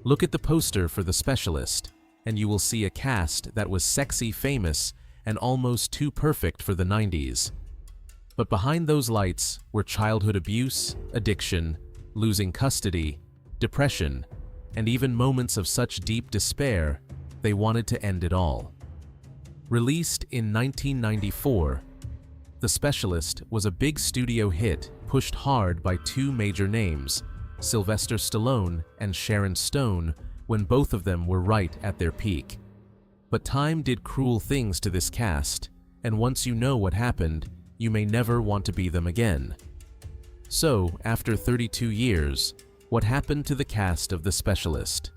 Look at the poster for The Specialist, and you will see a cast that was sexy, famous, and almost too perfect for the 90s. But behind those lights were childhood abuse, addiction, losing custody, depression, and even moments of such deep despair they wanted to end it all. Released in 1994, The Specialist was a big studio hit pushed hard by two major names, Sylvester Stallone and Sharon Stone, when both of them were right at their peak. But time did cruel things to this cast, and once you know what happened, you may never want to be them again. So, after 32 years, what happened to the cast of The Specialist?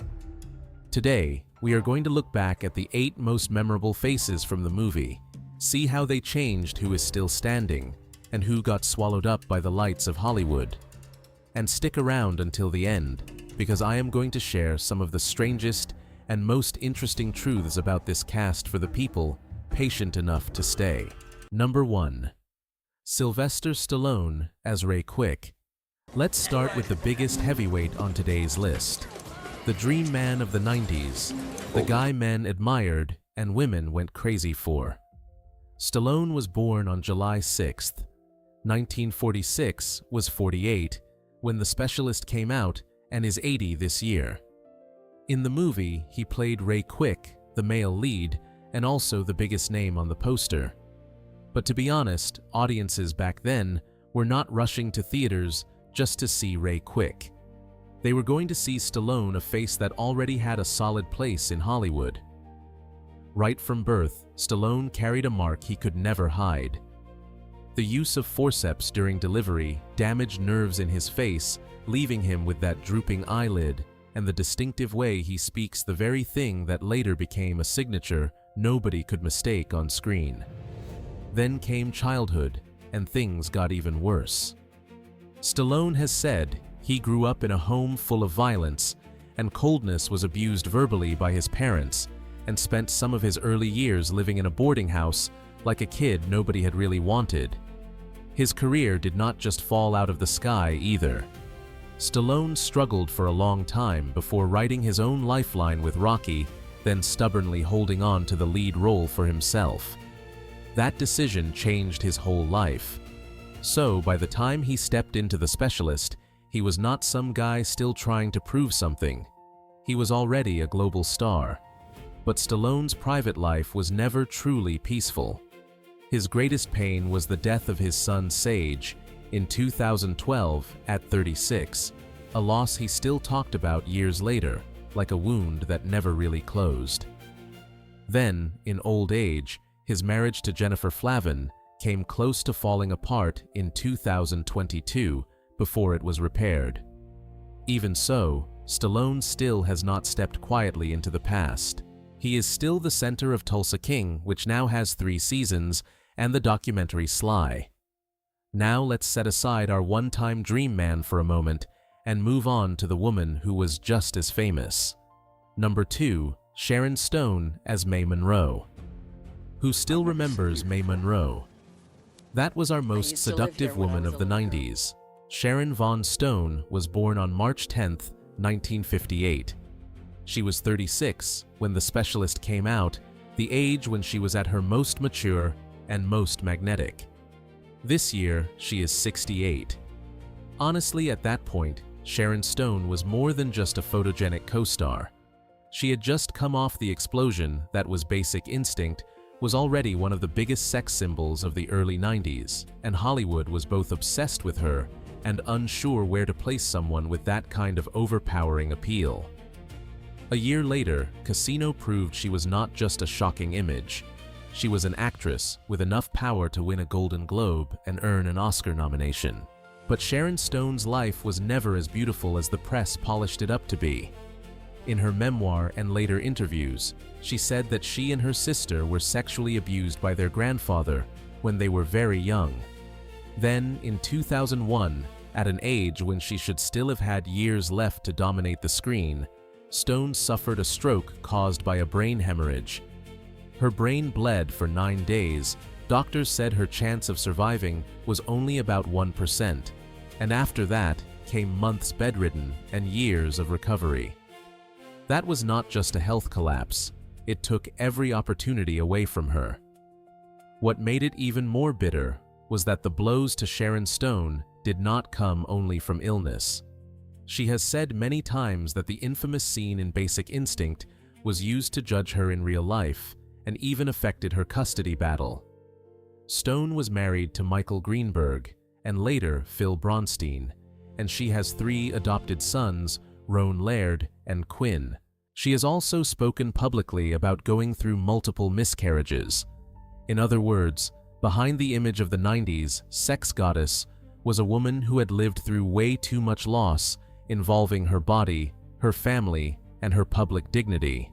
Today, we are going to look back at the 8 most memorable faces from the movie, see how they changed who is still standing, and who got swallowed up by the lights of Hollywood. And stick around until the end, because I am going to share some of the strangest and most interesting truths about this cast for the people patient enough to stay. Number 1. Sylvester Stallone as Ray Quick. Let's start with the biggest heavyweight on today's list. The dream man of the 90s, the guy men admired and women went crazy for. Stallone was born on July 6, 1946, was 48 when The Specialist came out, and is 80 this year. In the movie, he played Ray Quick, the male lead, and also the biggest name on the poster. But to be honest, audiences back then were not rushing to theaters just to see Ray Quick. They were going to see Stallone, a face that already had a solid place in Hollywood. Right from birth, Stallone carried a mark he could never hide. The use of forceps during delivery damaged nerves in his face, leaving him with that drooping eyelid and the distinctive way he speaks, the very thing that later became a signature nobody could mistake on screen. Then came childhood, and things got even worse. Stallone has said he grew up in a home full of violence, and coldness, was abused verbally by his parents, and spent some of his early years living in a boarding house like a kid nobody had really wanted. His career did not just fall out of the sky either. Stallone struggled for a long time before writing his own lifeline with Rocky, then stubbornly holding on to the lead role for himself. That decision changed his whole life. So, by the time he stepped into The Specialist, he was not some guy still trying to prove something. He was already a global star. But Stallone's private life was never truly peaceful. His greatest pain was the death of his son Sage in 2012 at 36, a loss he still talked about years later, like a wound that never really closed. Then, in old age, his marriage to Jennifer Flavin came close to falling apart in 2022 before it was repaired. Even so, Stallone still has not stepped quietly into the past. He is still the center of Tulsa King, which now has 3 seasons, and the documentary Sly. Now let's set aside our one-time dream man for a moment and move on to the woman who was just as famous. Number 2, Sharon Stone as May Munro. Who still remembers May Munro? That was our most seductive woman of the 90s. Sharon Von Stone was born on March 10, 1958. She was 36 when The Specialist came out, the age when she was at her most mature and most magnetic. This year, she is 68. Honestly, at that point, Sharon Stone was more than just a photogenic co-star. She had just come off the explosion that was Basic Instinct, was already one of the biggest sex symbols of the early 90s, and Hollywood was both obsessed with her and unsure where to place someone with that kind of overpowering appeal. A year later, Casino proved she was not just a shocking image. She was an actress with enough power to win a Golden Globe and earn an Oscar nomination. But Sharon Stone's life was never as beautiful as the press polished it up to be. In her memoir and later interviews, she said that she and her sister were sexually abused by their grandfather when they were very young. Then, in 2001, at an age when she should still have had years left to dominate the screen, Stone suffered a stroke caused by a brain hemorrhage. Her brain bled for 9 days. Doctors said her chance of surviving was only about 1%, and after that came months bedridden and years of recovery. That was not just a health collapse, it took every opportunity away from her. What made it even more bitter was that the blows to Sharon Stone did not come only from illness. She has said many times that the infamous scene in Basic Instinct was used to judge her in real life and even affected her custody battle. Stone was married to Michael Greenberg and later Phil Bronstein, and she has 3 adopted sons, Roan Laird and Quinn. She has also spoken publicly about going through multiple miscarriages. In other words, behind the image of the 90s sex goddess was a woman who had lived through way too much loss involving her body, her family, and her public dignity.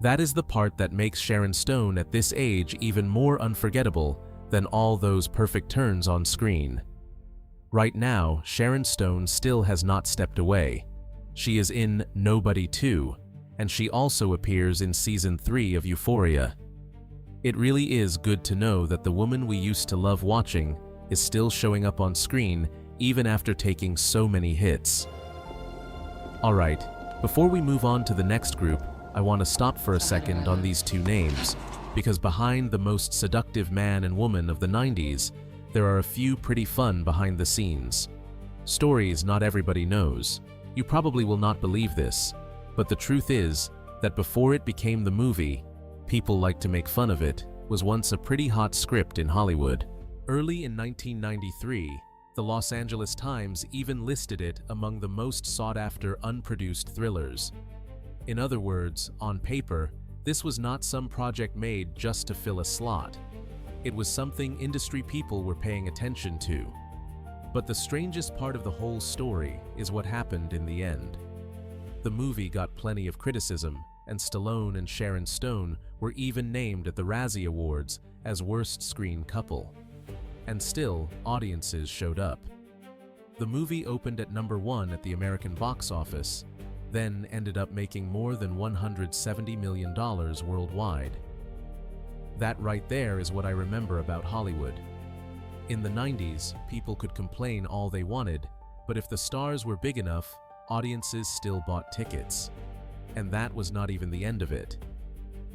That is the part that makes Sharon Stone at this age even more unforgettable than all those perfect turns on screen. Right now, Sharon Stone still has not stepped away. She is in Nobody 2, and she also appears in Season 3 of Euphoria. It really is good to know that the woman we used to love watching is still showing up on screen even after taking so many hits. Alright, before we move on to the next group, I want to stop for a second on these 2 names, because behind the most seductive man and woman of the 90s, there are a few pretty fun behind the scenes. Stories not everybody knows. You probably will not believe this, but the truth is that before it became the movie, people like to make fun of it, was once a pretty hot script in Hollywood. Early in 1993, the Los Angeles Times even listed it among the most sought-after unproduced thrillers. In other words, on paper, this was not some project made just to fill a slot. It was something industry people were paying attention to. But the strangest part of the whole story is what happened in the end. The movie got plenty of criticism, and Stallone and Sharon Stone were even named at the Razzie Awards as Worst Screen Couple. And still, audiences showed up. The movie opened at number 1 at the American box office, then ended up making more than $170 million worldwide. That right there is what I remember about Hollywood. In the 90s, people could complain all they wanted, but if the stars were big enough, audiences still bought tickets. And that was not even the end of it.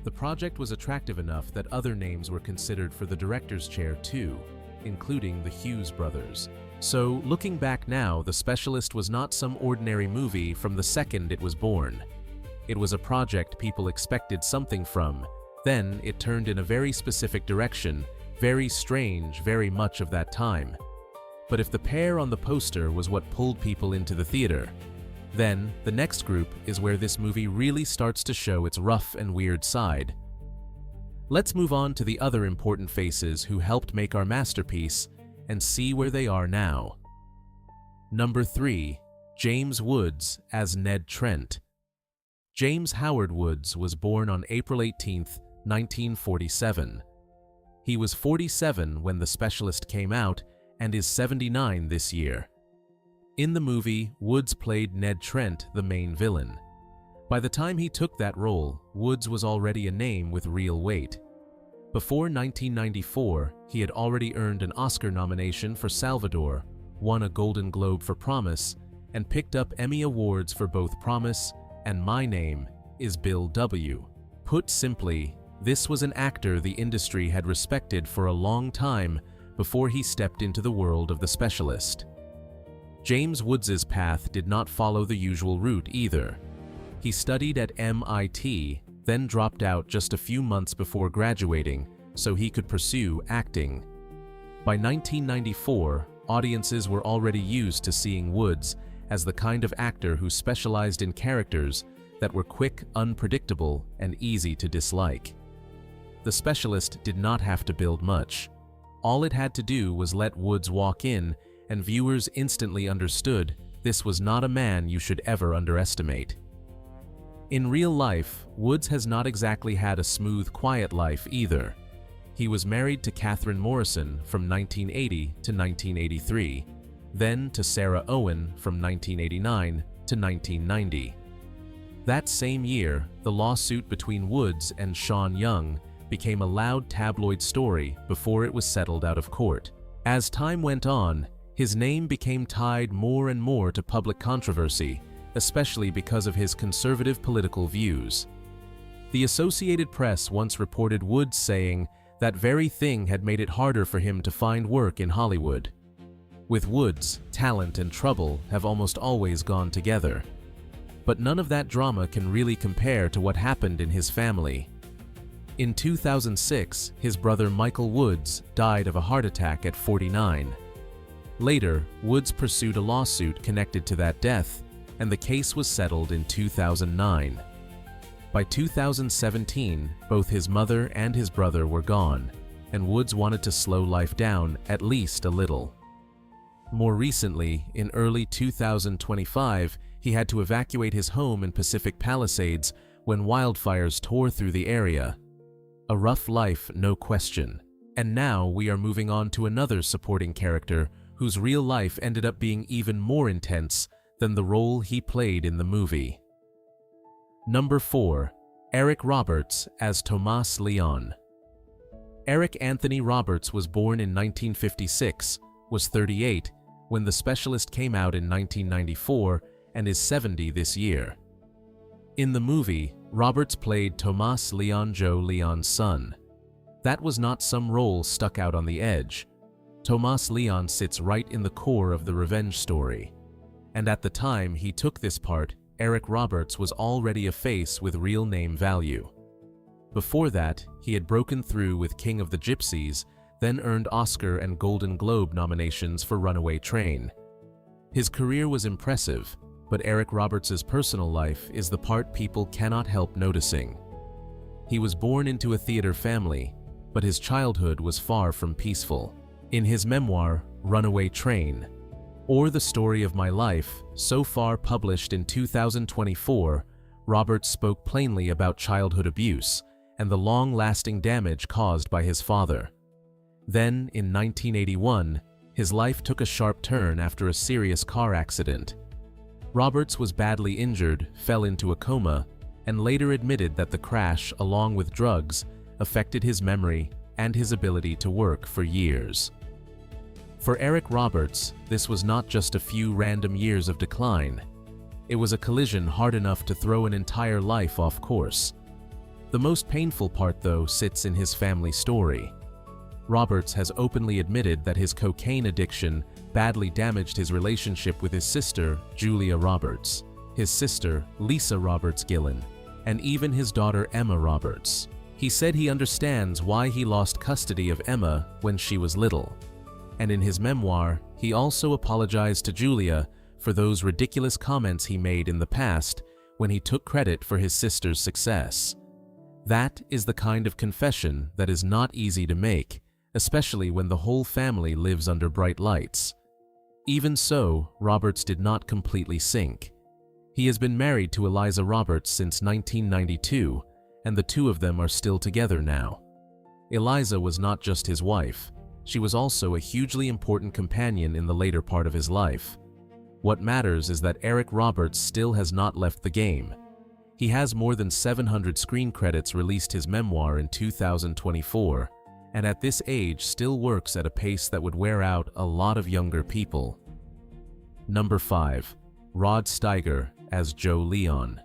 The project was attractive enough that other names were considered for the director's chair too, including the Hughes brothers. So, looking back now, The Specialist was not some ordinary movie from the second it was born. It was a project people expected something from. Then, it turned in a very specific direction, very strange, very much of that time. But if the pair on the poster was what pulled people into the theater, then the next group is where this movie really starts to show its rough and weird side. Let's move on to the other important faces who helped make our masterpiece and see where they are now. Number 3. James Woods as Ned Trent. James Howard Woods was born on April 18, 1947. He was 47 when The Specialist came out and is 79 this year. In the movie, Woods played Ned Trent, the main villain. By the time he took that role, Woods was already a name with real weight. Before 1994, he had already earned an Oscar nomination for Salvador, won a Golden Globe for Promise, and picked up Emmy Awards for both Promise and My Name is Bill W. Put simply, this was an actor the industry had respected for a long time before he stepped into the world of The Specialist. James Woods's path did not follow the usual route either. He studied at MIT, then dropped out just a few months before graduating so he could pursue acting. By 1994, audiences were already used to seeing Woods as the kind of actor who specialized in characters that were quick, unpredictable, and easy to dislike. The Specialist did not have to build much. All it had to do was let Woods walk in, and viewers instantly understood this was not a man you should ever underestimate. In real life, Woods has not exactly had a smooth, quiet life either. He was married to Catherine Morrison from 1980 to 1983, then to Sarah Owen from 1989 to 1990. That same year, the lawsuit between Woods and Sean Young became a loud tabloid story before it was settled out of court. As time went on, his name became tied more and more to public controversy especially because of his conservative political views. The Associated Press once reported Woods saying that very thing had made it harder for him to find work in Hollywood. With Woods, talent and trouble have almost always gone together. But none of that drama can really compare to what happened in his family. In 2006, his brother Michael Woods died of a heart attack at 49. Later, Woods pursued a lawsuit connected to that death, and the case was settled in 2009. By 2017, both his mother and his brother were gone, and Woods wanted to slow life down at least a little. More recently, in early 2025, he had to evacuate his home in Pacific Palisades when wildfires tore through the area. A rough life, no question. And now we are moving on to another supporting character whose real life ended up being even more intense than the role he played in the movie. Number 4. Eric Roberts as Tomas Leon. Eric Anthony Roberts was born in 1956, was 38 when The Specialist came out in 1994, and is 70 this year. In the movie, Roberts played Tomas Leon Joe Leon's son. That was not some role stuck out on the edge. Tomas Leon sits right in the core of the revenge story. And at the time he took this part, Eric Roberts was already a face with real name value. Before that, he had broken through with King of the Gypsies, then earned Oscar and Golden Globe nominations for Runaway Train. His career was impressive, but Eric Roberts's personal life is the part people cannot help noticing. He was born into a theater family, but his childhood was far from peaceful. In his memoir, Runaway Train, or The Story of My Life, so far published in 2024, Roberts spoke plainly about childhood abuse and the long-lasting damage caused by his father. Then, in 1981, his life took a sharp turn after a serious car accident. Roberts was badly injured, fell into a coma, and later admitted that the crash, along with drugs, affected his memory and his ability to work for years. For Eric Roberts, this was not just a few random years of decline. It was a collision hard enough to throw an entire life off course. The most painful part, though, sits in his family story. Roberts has openly admitted that his cocaine addiction badly damaged his relationship with his sister, Julia Roberts, his sister, Lisa Roberts Gillen, and even his daughter, Emma Roberts. He said he understands why he lost custody of Emma when she was little. And in his memoir, he also apologized to Julia for those ridiculous comments he made in the past when he took credit for his sister's success. That is the kind of confession that is not easy to make, especially when the whole family lives under bright lights. Even so, Roberts did not completely sink. He has been married to Eliza Roberts since 1992, and the two of them are still together now. Eliza was not just his wife. She was also a hugely important companion in the later part of his life. What matters is that Eric Roberts still has not left the game. He has more than 700 screen credits, released his memoir in 2024, and at this age still works at a pace that would wear out a lot of younger people. Number 5. Rod Steiger as Joe Leon.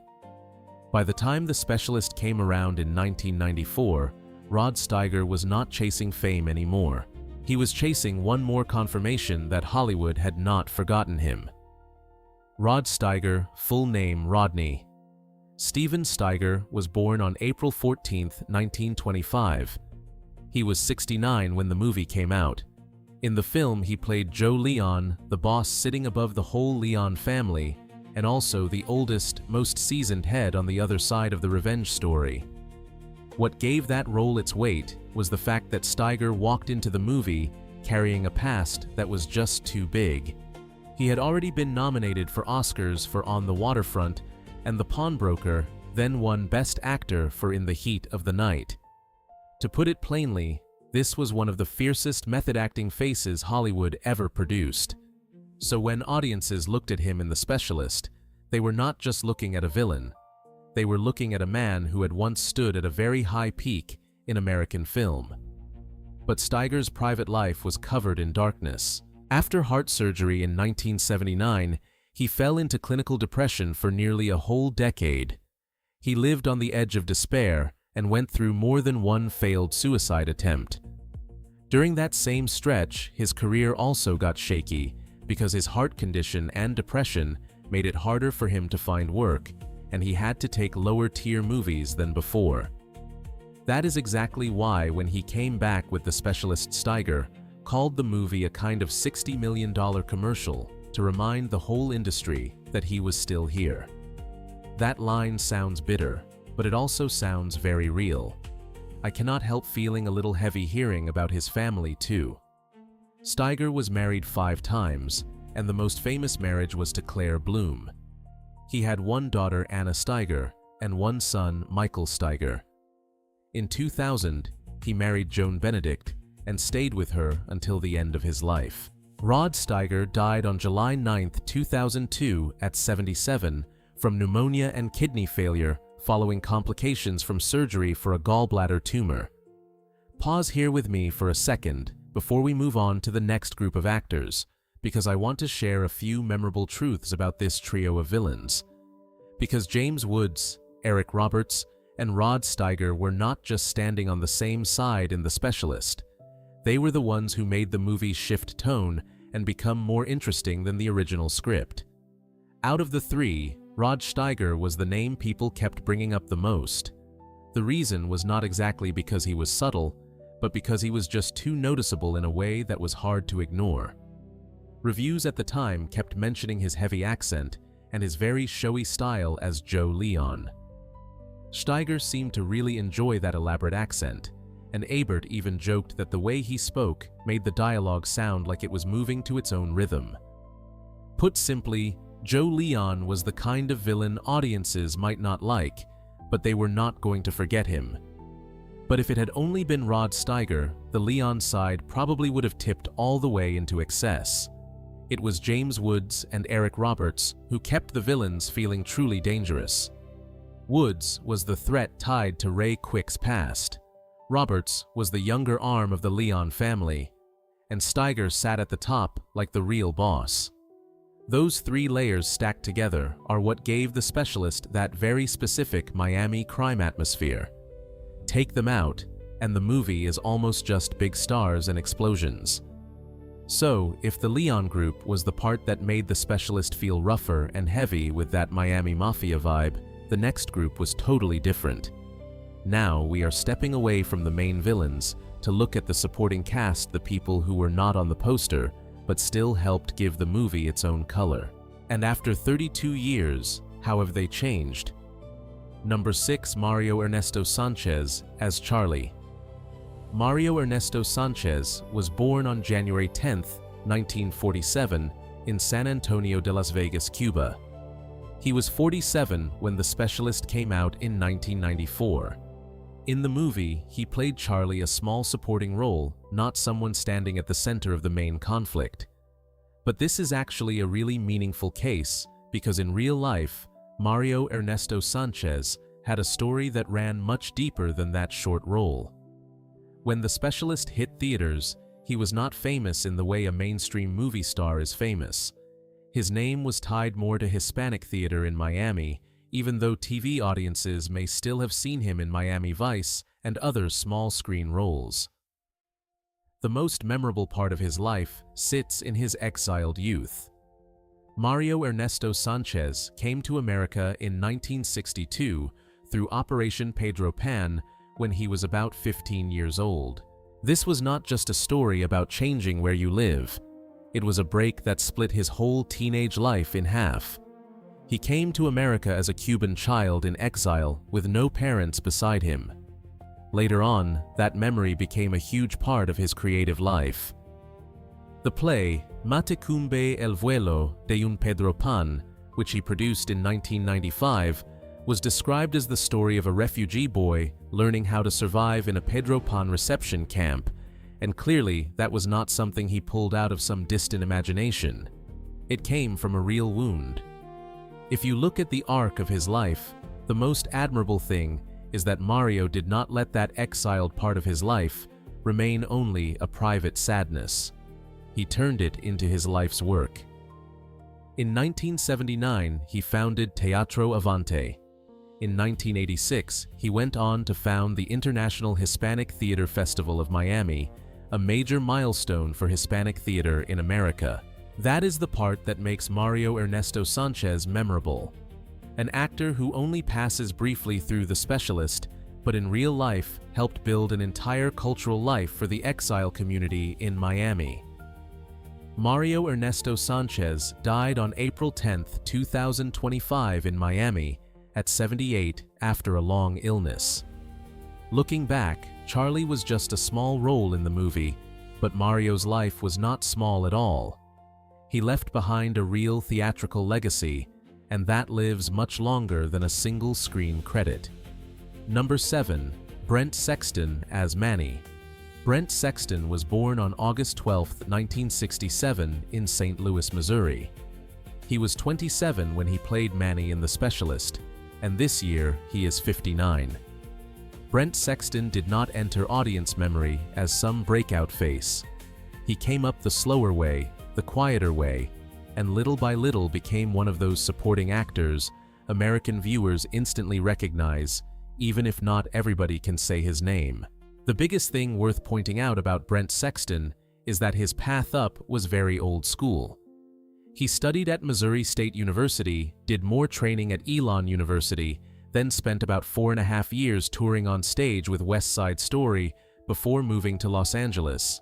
By the time The Specialist came around in 1994, Rod Steiger was not chasing fame anymore. He was chasing one more confirmation that Hollywood had not forgotten him. Rod Steiger, full name Rodney Stephen Steiger, was born on April 14, 1925. He was 69 when the movie came out. In the film, he played Joe Leon, the boss sitting above the whole Leon family, and also the oldest, most seasoned head on the other side of the revenge story. What gave that role its weight was the fact that Steiger walked into the movie carrying a past that was just too big. He had already been nominated for Oscars for On the Waterfront, and The Pawnbroker then won Best Actor for In the Heat of the Night. To put it plainly, this was one of the fiercest method-acting faces Hollywood ever produced. So when audiences looked at him in The Specialist, they were not just looking at a villain. They were looking at a man who had once stood at a very high peak in American film. But Steiger's private life was covered in darkness. After heart surgery in 1979, He fell into clinical depression for nearly a whole decade. He lived on the edge of despair and went through more than one failed suicide attempt. During that same stretch, his career also got shaky because his heart condition and depression made it harder for him to find work, and he had to take lower-tier movies than before. That is exactly why when he came back with the specialist Steiger, called the movie a kind of $60 million commercial to remind the whole industry that he was still here. That line sounds bitter, but it also sounds very real. I cannot help feeling a little heavy hearing about his family too. Steiger was married 5 times, and the most famous marriage was to Claire Bloom. He had one daughter, Anna Steiger, and one son, Michael Steiger. In 2000, he married Joan Benedict and stayed with her until the end of his life. Rod Steiger died on July 9, 2002 at 77 from pneumonia and kidney failure following complications from surgery for a gallbladder tumor. Pause here with me for a second before we move on to the next group of actors, because I want to share a few memorable truths about this trio of villains. Because James Woods, Eric Roberts, and Rod Steiger were not just standing on the same side in The Specialist. They were the ones who made the movie shift tone and become more interesting than the original script. Out of the 3, Rod Steiger was the name people kept bringing up the most. The reason was not exactly because he was subtle, but because he was just too noticeable in a way that was hard to ignore. Reviews at the time kept mentioning his heavy accent and his very showy style as Joe Leon. Steiger seemed to really enjoy that elaborate accent, and Ebert even joked that the way he spoke made the dialogue sound like it was moving to its own rhythm. Put simply, Joe Leon was the kind of villain audiences might not like, but they were not going to forget him. But if it had only been Rod Steiger, the Leon side probably would have tipped all the way into excess. It was James Woods and Eric Roberts who kept the villains feeling truly dangerous. Woods was the threat tied to Ray Quick's past. Roberts was the younger arm of the Leon family, and Steiger sat at the top like the real boss. Those 3 layers stacked together are what gave The Specialist that very specific Miami crime atmosphere. Take them out, and the movie is almost just big stars and explosions. So, if the Leon group was the part that made The Specialist feel rougher and heavy with that Miami Mafia vibe, the next group was totally different. Now we are stepping away from the main villains to look at the supporting cast, the people who were not on the poster, but still helped give the movie its own color. And after 32 years, how have they changed? Number 6, Mario Ernesto Sánchez as Charlie. Mario Ernesto Sánchez was born on January 10, 1947, in San Antonio de Las Vegas, Cuba. He was 47 when The Specialist came out in 1994. In the movie, he played Charlie, a small supporting role, not someone standing at the center of the main conflict. But this is actually a really meaningful case, because in real life, Mario Ernesto Sánchez had a story that ran much deeper than that short role. When The Specialist hit theaters, he was not famous in the way a mainstream movie star is famous. His name was tied more to Hispanic theater in Miami, even though TV audiences may still have seen him in Miami Vice and other small-screen roles. The most memorable part of his life sits in his exiled youth. Mario Ernesto Sánchez came to America in 1962 through Operation Pedro Pan when he was about 15 years old. This was not just a story about changing where you live. It was a break that split his whole teenage life in half. He came to America as a Cuban child in exile with no parents beside him. Later on, that memory became a huge part of his creative life. The play Matecumbe el vuelo de un Pedro Pan, which he produced in 1995, was described as the story of a refugee boy learning how to survive in a Pedro Pan reception camp, and clearly that was not something he pulled out of some distant imagination. It came from a real wound. If you look at the arc of his life, the most admirable thing is that Mario did not let that exiled part of his life remain only a private sadness. He turned it into his life's work. In 1979, he founded Teatro Avante. In 1986, he went on to found the International Hispanic Theater Festival of Miami, a major milestone for Hispanic theater in America. That is the part that makes Mario Ernesto Sánchez memorable. An actor who only passes briefly through The Specialist, but in real life helped build an entire cultural life for the exile community in Miami. Mario Ernesto Sánchez died on April 10, 2025 in Miami at 78 after a long illness. Looking back, Charlie was just a small role in the movie, but Mario's life was not small at all. He left behind a real theatrical legacy, and that lives much longer than a single screen credit. Number 7. Brent Sexton as Manny. Brent Sexton was born on August 12, 1967 in St. Louis, Missouri. He was 27 when he played Manny in The Specialist, and this year he is 59. Brent Sexton did not enter audience memory as some breakout face. He came up the slower way, the quieter way, and little by little became one of those supporting actors American viewers instantly recognize, even if not everybody can say his name. The biggest thing worth pointing out about Brent Sexton is that his path up was very old school. He studied at Missouri State University, did more training at Elon University, then spent about 4.5 years touring on stage with West Side Story before moving to Los Angeles.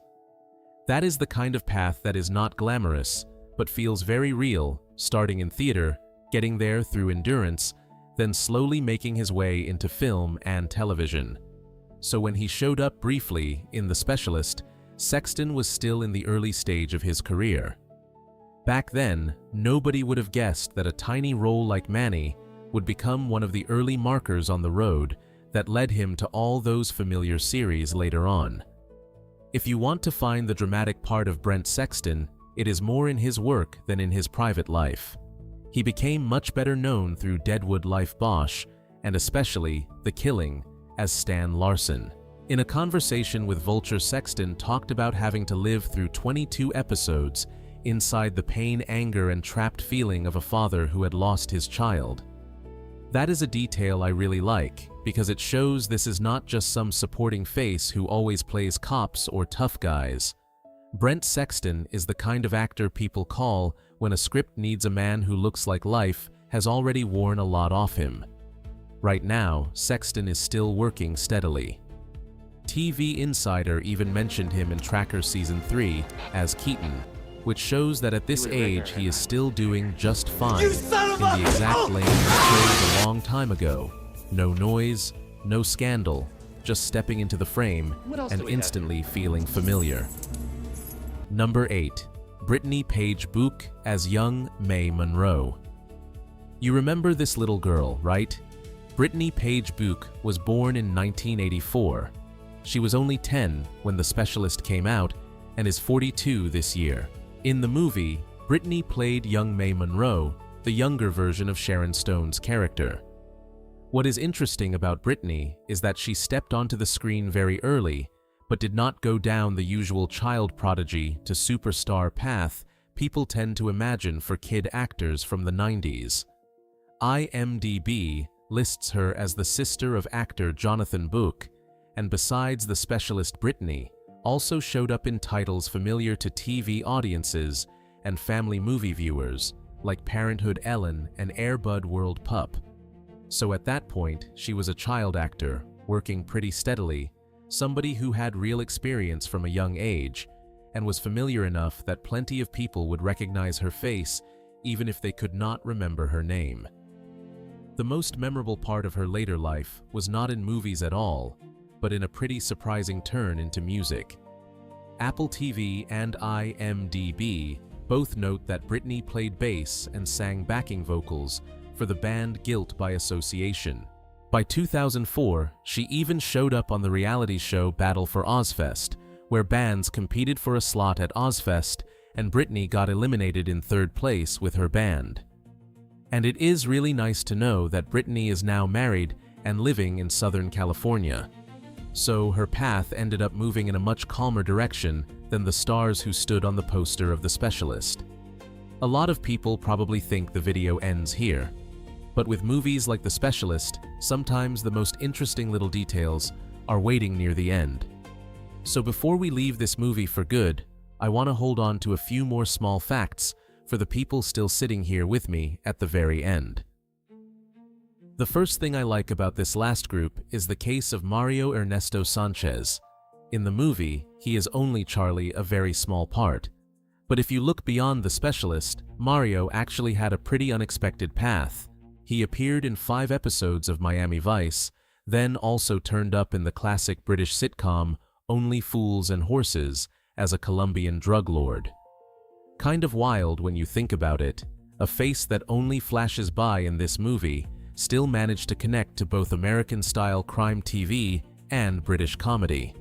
That is the kind of path that is not glamorous, but feels very real, starting in theater, getting there through endurance, then slowly making his way into film and television. So when he showed up briefly in The Specialist, Sexton was still in the early stage of his career. Back then, nobody would have guessed that a tiny role like Manny would become one of the early markers on the road that led him to all those familiar series later on. If you want to find the dramatic part of Brent Sexton, it is more in his work than in his private life. He became much better known through Deadwood Life Bosch, and especially The Killing, as Stan Larson. In a conversation with Vulture, Sexton talked about having to live through 22 episodes inside the pain, anger, and trapped feeling of a father who had lost his child. That is a detail I really like, because it shows this is not just some supporting face who always plays cops or tough guys. Brent Sexton is the kind of actor people call when a script needs a man who looks like life has already worn a lot off him. Right now, Sexton is still working steadily. TV Insider even mentioned him in Tracker Season 3 as Keaton, which shows that at this age he is still doing just fine in the exact lane he chose a long time ago. No noise, no scandal, just stepping into the frame and instantly feeling familiar. Number 8. Brittany Paige Bouck as young May Munro. You remember this little girl, right? Brittany Paige Bouck was born in 1984. She was only 10 when The Specialist came out and is 42 this year. In the movie, Brittany played young May Munro, the younger version of Sharon Stone's character. What is interesting about Brittany is that she stepped onto the screen very early, but did not go down the usual child prodigy to superstar path people tend to imagine for kid actors from the 90s. IMDb lists her as the sister of actor Jonathan Bouck, and besides The Specialist, Brittany also showed up in titles familiar to TV audiences and family movie viewers, like Parenthood Ellen and Air Bud World Pup. So at that point, she was a child actor, working pretty steadily, somebody who had real experience from a young age, and was familiar enough that plenty of people would recognize her face even if they could not remember her name. The most memorable part of her later life was not in movies at all, but in a pretty surprising turn into music. Apple TV and IMDb both note that Brittany played bass and sang backing vocals for the band Guilt by Association. By 2004, she even showed up on the reality show Battle for Ozfest, where bands competed for a slot at Ozfest, and Brittany got eliminated in third place with her band. And it is really nice to know that Brittany is now married and living in Southern California. So her path ended up moving in a much calmer direction than the stars who stood on the poster of The Specialist. A lot of people probably think the video ends here. But with movies like The Specialist, sometimes the most interesting little details are waiting near the end. So before we leave this movie for good, I want to hold on to a few more small facts for the people still sitting here with me at the very end. The first thing I like about this last group is the case of Mario Ernesto Sánchez. In the movie, he is only Charlie a very small part. But if you look beyond The Specialist, Mario actually had a pretty unexpected path. He appeared in 5 episodes of Miami Vice, then also turned up in the classic British sitcom Only Fools and Horses as a Colombian drug lord. Kind of wild when you think about it, a face that only flashes by in this movie still managed to connect to both American-style crime TV and British comedy.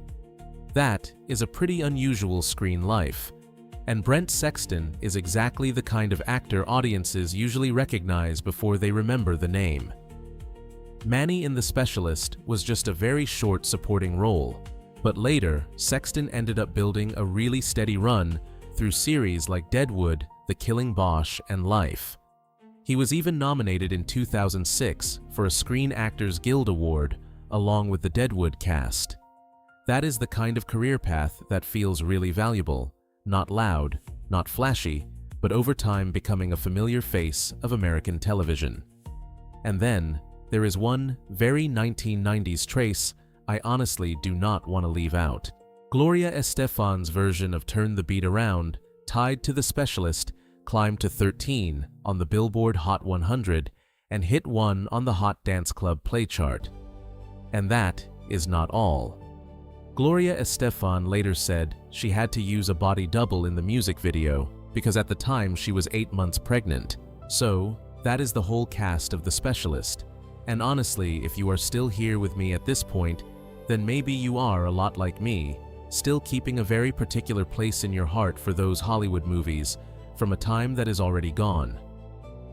That is a pretty unusual screen life. And Brent Sexton is exactly the kind of actor audiences usually recognize before they remember the name. Manny in The Specialist was just a very short supporting role, but later, Sexton ended up building a really steady run through series like Deadwood, The Killing Bosch, and Life. He was even nominated in 2006 for a Screen Actors Guild Award along with the Deadwood cast. That is the kind of career path that feels really valuable. Not loud, not flashy, but over time becoming a familiar face of American television. And then, there is one very 1990s trace I honestly do not want to leave out. Gloria Estefan's version of Turn the Beat Around, tied to The Specialist, climbed to 13 on the Billboard Hot 100 and hit 1 on the Hot Dance Club Play chart. And that is not all. Gloria Estefan later said she had to use a body double in the music video because at the time she was 8 months pregnant. So, that is the whole cast of The Specialist. And honestly, if you are still here with me at this point, then maybe you are a lot like me, still keeping a very particular place in your heart for those Hollywood movies from a time that is already gone.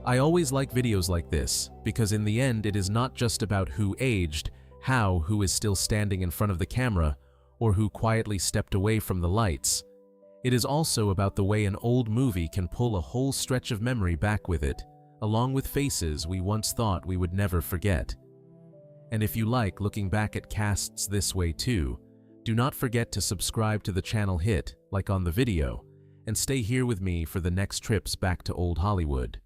I always like videos like this because in the end it is not just about who aged, who is still standing in front of the camera, or who quietly stepped away from the lights. It is also about the way an old movie can pull a whole stretch of memory back with it, along with faces we once thought we would never forget. And if you like looking back at casts this way too, do not forget to subscribe to the channel, hit like on the video, and stay here with me for the next trips back to old Hollywood.